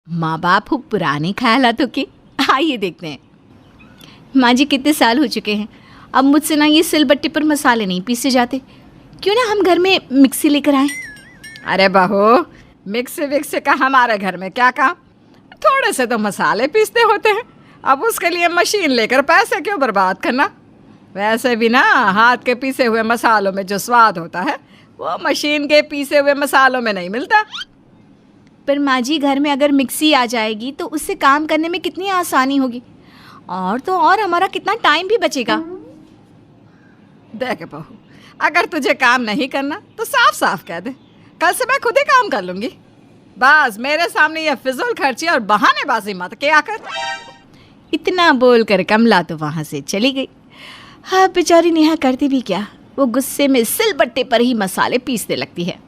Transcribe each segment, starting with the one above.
माँ बाप हो पुराने ख्यालातों के। आइए देखते हैं। माँ जी कितने साल हो चुके हैं, अब मुझसे ना ये सिलबट्टे पर मसाले नहीं पीसे जाते। क्यों ना हम घर में मिक्सी लेकर आएं। अरे बहू, मिक्सी विक्सी का हमारे घर में क्या काम, थोड़े से तो मसाले पीसते होते हैं। अब उसके लिए मशीन लेकर पैसे क्यों बर्बाद करना। वैसे भी ना हाथ के पीसे हुए मसालों में जो स्वाद होता है वो मशीन के पीसे हुए मसालों में नहीं मिलता। पर माँ जी घर में अगर मिक्सी आ जाएगी तो उससे काम करने में कितनी आसानी होगी, और तो और हमारा कितना टाइम भी बचेगा। देख बहू, अगर तुझे काम नहीं करना तो साफ साफ कह दे, कल से मैं खुद ही काम कर लूँगी। बस मेरे सामने ये फिजूल खर्ची और बहानेबाजी मत किया कर। इतना बोलकर कमला तो वहाँ से चली गई। हाँ, बेचारी नेहा करती भी क्या, वो गुस्से में सिलबट्टे पर ही मसाले पीसने लगती है।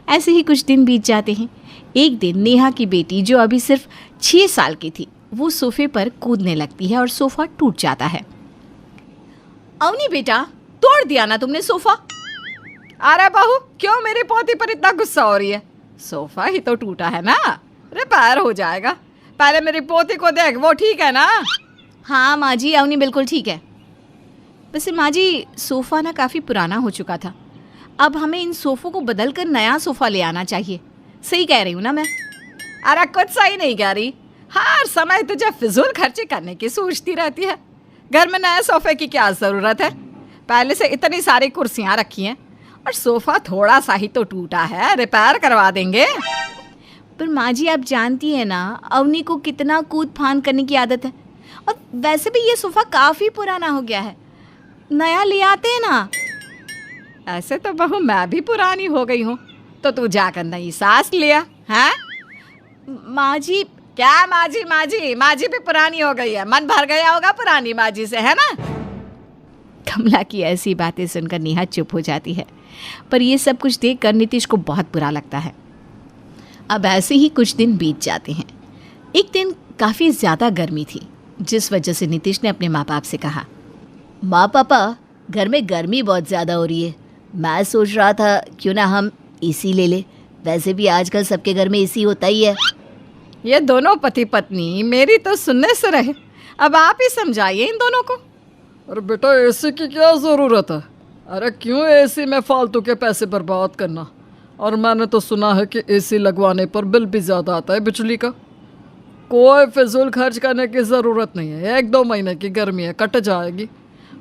ऐसे ही कुछ दिन बीत जाते हैं। एक दिन नेहा की बेटी जो अभी सिर्फ 6 साल की थी, वो सोफे पर कूदने लगती है और सोफा टूट जाता है। अवनी बेटा, तोड़ दिया ना तुमने सोफा। अरे बहू, क्यों मेरी पोती पर इतना गुस्सा हो रही है? सोफा ही तो टूटा है ना, रिपेयर हो जाएगा। पहले मेरी पोती को देख, वो ठीक है ना? हाँ माँ जी, अवनी बिल्कुल ठीक है। वैसे माँ जी, सोफ़ा ना काफ़ी पुराना हो चुका था, अब हमें इन सोफ़ों को बदल कर नया सोफ़ा ले आना चाहिए। सही कह रही हूँ ना मैं? अरे कुछ सही नहीं कह रही, हर समय तुझे फिजूल खर्ची करने की सोचती रहती है। घर में नए सोफे की क्या ज़रूरत है? पहले से इतनी सारी कुर्सियाँ रखी हैं और सोफ़ा थोड़ा सा ही तो टूटा है, रिपेयर करवा देंगे। पर माँ जी, आप जानती हैं ना अवनी को कितना कूद फान करने की आदत है, और वैसे भी ये सोफ़ा काफ़ी पुराना हो गया है, नया ले आते हैं ना। ऐसे तो बहू मैं भी पुरानी हो गई हूँ, तो तू जाकर नई सास लिया है। माँ जी। क्या माँ जी? माँ जी भी पुरानी हो गई है, मन भर गया होगा पुरानी माँ जी से, है ना? कमला की ऐसी बातें सुनकर नेहा चुप हो जाती है, पर ये सब कुछ देखकर नीतीश को बहुत बुरा लगता है। अब ऐसे ही कुछ दिन बीत जाते हैं। एक दिन काफ़ी ज़्यादा गर्मी थी, जिस वजह से नीतीश ने अपने माँ बाप से कहा, माँ पापा, घर में गर्मी बहुत ज़्यादा हो रही है, मैं सोच रहा था क्यों ना हम एसी ले ले। वैसे भी आजकल सबके घर में एसी होता ही है। ये दोनों पति पत्नी मेरी तो सुनने से रहे, अब आप ही समझाइए इन दोनों को। अरे बेटा, एसी की क्या ज़रूरत है? अरे क्यों एसी में फालतू के पैसे बर्बाद करना? और मैंने तो सुना है कि एसी लगवाने पर बिल भी ज़्यादा आता है बिजली का। कोई फिजूल खर्च करने की ज़रूरत नहीं है, 1-2 महीने की गर्मी है, कट जाएगी।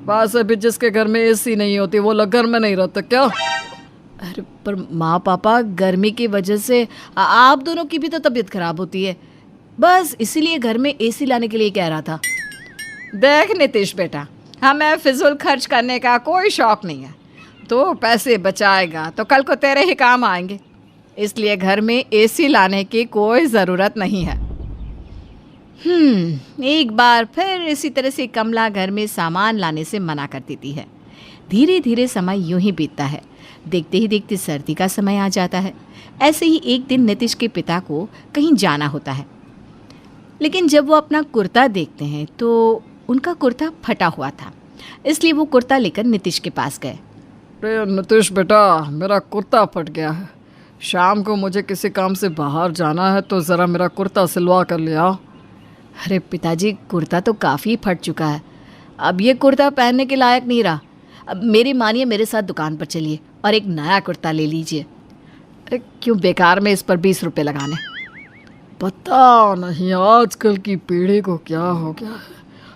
वैसे भी जिसके घर में एसी नहीं होती वो लोग घर में नहीं रहते क्या? अरे पर माँ पापा, गर्मी की वजह से आप दोनों की भी तो तबीयत खराब होती है, बस इसीलिए घर में एसी लाने के लिए कह रहा था। देख नीतीश बेटा, हमें फिजूल खर्च करने का कोई शौक़ नहीं है। तो पैसे बचाएगा तो कल को तेरे ही काम आएंगे, इसलिए घर में एसी लाने की कोई ज़रूरत नहीं है। एक बार फिर इसी तरह से कमला घर में सामान लाने से मना कर देती है। धीरे धीरे समय यूं ही बीतता है। देखते ही देखते सर्दी का समय आ जाता है। ऐसे ही एक दिन नीतीश के पिता को कहीं जाना होता है, लेकिन जब वो अपना कुर्ता देखते हैं तो उनका कुर्ता फटा हुआ था, इसलिए वो कुर्ता लेकर नीतीश के पास गए। अरे नीतीश बेटा, मेरा कुर्ता फट गया है, शाम को मुझे किसी काम से बाहर जाना है, तो ज़रा मेरा कुर्ता सिलवा कर ले आओ। अरे पिताजी, कुर्ता तो काफ़ी फट चुका है, अब ये कुर्ता पहनने के लायक नहीं रहा। अब मेरी मानिए, मेरे साथ दुकान पर चलिए और एक नया कुर्ता ले लीजिए। अरे क्यों बेकार में इस पर 20 रुपये लगाने? पता नहीं आजकल की पीढ़ी को क्या हो गया है,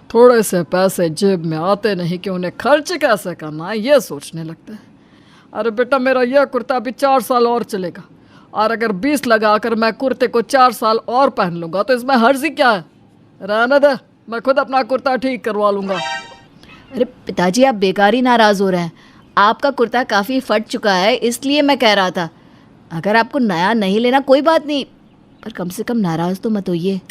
थोड़े से पैसे जेब में आते नहीं कि उन्हें खर्च कैसे करना है ये सोचने लगते हैं। अरे बेटा, मेरा यह कुर्ता अभी 4 साल और चलेगा, और अगर 20 लगाकर मैं कुर्ते को 4 साल और पहन लूँगा तो इसमें हर्जी क्या है? रहने दे, मैं खुद अपना कुर्ता ठीक करवा लूँगा। अरे पिताजी, आप बेकार ही नाराज़ हो रहे हैं, आपका कुर्ता काफ़ी फट चुका है, इसलिए मैं कह रहा था। अगर आपको नया नहीं लेना कोई बात नहीं, पर कम से कम नाराज़ तो मत होइए।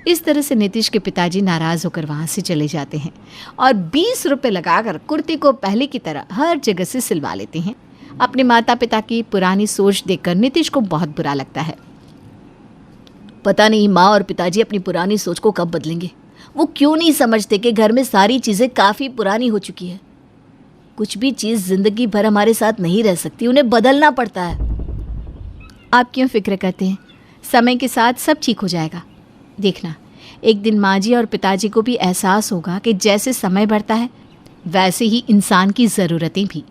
इस तरह से नीतीश के पिताजी नाराज़ होकर वहाँ से चले जाते हैं और 20 रुपये लगाकर कुर्ती को पहले की तरह हर जगह से सिलवा लेते हैं। अपने माता पिता की पुरानी सोच देखकर नीतीश को बहुत बुरा लगता है। पता नहीं माँ और पिताजी अपनी पुरानी सोच को कब बदलेंगे। वो क्यों नहीं समझते कि घर में सारी चीज़ें काफ़ी पुरानी हो चुकी है। कुछ भी चीज़ ज़िंदगी भर हमारे साथ नहीं रह सकती, उन्हें बदलना पड़ता है। आप क्यों फिक्र करते हैं? समय के साथ सब ठीक हो जाएगा। देखना, एक दिन माँ जी और पिताजी को भी एहसास होगा कि जैसे समय बढ़ता है वैसे ही इंसान की ज़रूरतें भी,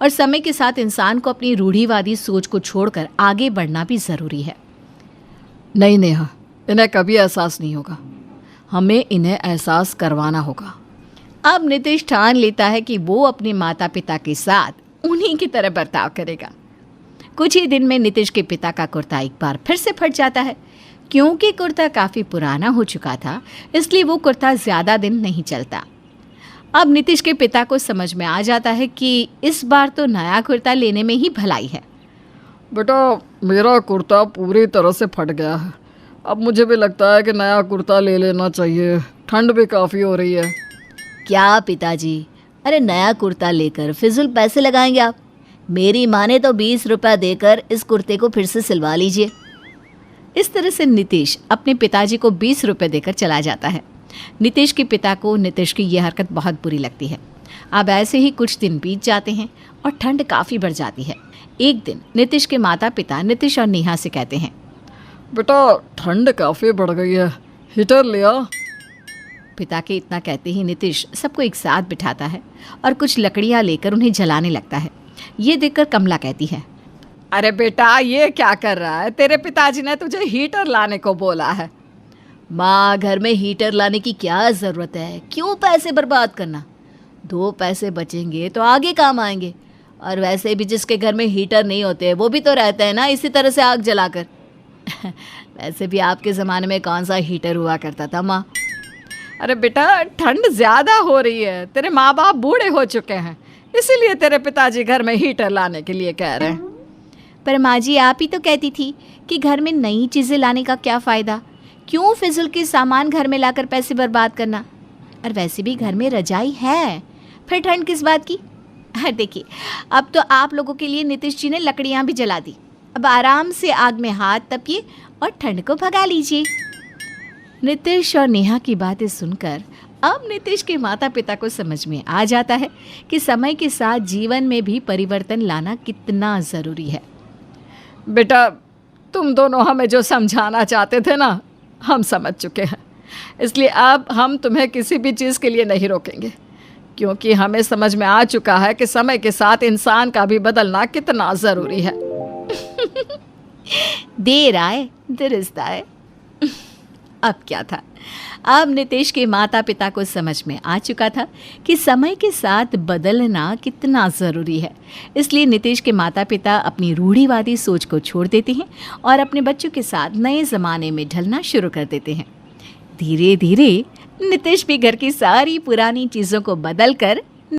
और समय के साथ इंसान को अपनी रूढ़िवादी सोच को छोड़कर आगे बढ़ना भी ज़रूरी है। नहीं नेहा, इन्हें कभी एहसास नहीं होगा, हमें इन्हें एहसास करवाना होगा। अब नितिश ठान लेता है कि वो अपने माता पिता के साथ उन्हीं की तरह बर्ताव करेगा। कुछ ही दिन में नितिश के पिता का कुर्ता एक बार फिर से फट जाता है। क्योंकि कुर्ता काफ़ी पुराना हो चुका था, इसलिए वो कुर्ता ज़्यादा दिन नहीं चलता। अब नितिश के पिता को समझ में आ जाता है कि इस बार तो नया कुर्ता लेने में ही भलाई है। बेटा, मेरा कुर्ता पूरी तरह से फट गया है। अब मुझे भी लगता है कि नया कुर्ता ले लेना चाहिए, ठंड भी काफ़ी हो रही है। क्या पिताजी, अरे नया कुर्ता लेकर फिजूल पैसे लगाएंगे आप? मेरी माँ ने तो 20 रुपये देकर इस कुर्ते को फिर से सिलवा लीजिए। इस तरह से नितिश अपने पिताजी को 20 रुपये देकर चला जाता है। नितिश के पिता को नितिश की यह हरकत बहुत बुरी लगती है। अब ऐसे ही कुछ दिन बीत जाते हैं और ठंड काफ़ी बढ़ जाती है। एक दिन नितिश के माता पिता नितिश और नेहा से कहते हैं, बेटा ठंड काफ़ी बढ़ गई है, हीटर ले आ। पिता के इतना कहते ही नितिश सबको एक साथ बिठाता है और कुछ लकड़ियाँ लेकर उन्हें जलाने लगता है। ये देखकर कमला कहती है, अरे बेटा, ये क्या कर रहा है? तेरे पिताजी ने तुझे हीटर लाने को बोला है। माँ, घर में हीटर लाने की क्या ज़रूरत है? क्यों पैसे बर्बाद करना? 2 पैसे बचेंगे तो आगे काम आएंगे। और वैसे भी जिसके घर में हीटर नहीं होते वो भी तो रहते हैं ना इसी तरह से आग जलाकर। वैसे भी आपके ज़माने में कौन सा हीटर हुआ करता था माँ? अरे बेटा, ठंड ज़्यादा हो रही है, तेरे माँ बाप बूढ़े हो चुके हैं, इसीलिए तेरे पिताजी घर में हीटर लाने के लिए कह रहे हैं। पर माँ जी, आप ही तो कहती थी कि घर में नई चीज़ें लाने का क्या फ़ायदा? क्यों फिजूल के सामान घर में लाकर पैसे बर्बाद करना? और वैसे भी घर में रजाई है, फिर ठंड किस बात की? देखिए, अब तो आप लोगों के लिए नितिश जी ने लकड़ियाँ भी जला दी। अब आराम से आग में हाथ तपिए और ठंड को भगा लीजिए। नितिश और नेहा की बातें सुनकर अब नितिश के माता पिता को समझ में आ जाता है कि समय के साथ जीवन में भी परिवर्तन लाना कितना ज़रूरी है। बेटा, तुम दोनों हमें जो समझाना चाहते थे ना, हम समझ चुके हैं। इसलिए अब हम तुम्हें किसी भी चीज़ के लिए नहीं रोकेंगे, क्योंकि हमें समझ में आ चुका है कि समय के साथ इंसान का भी बदलना कितना ज़रूरी है। देर आए दुरुस्त आए। अब क्या था, अब नितिश के माता पिता को समझ में आ चुका था कि समय के साथ बदलना कितना ज़रूरी है। इसलिए नितिश के माता पिता अपनी रूढ़िवादी सोच को छोड़ देते हैं और अपने बच्चों के साथ नए ज़माने में ढलना शुरू कर देते हैं। धीरे धीरे नितिश भी घर की सारी पुरानी चीज़ों को बदल कर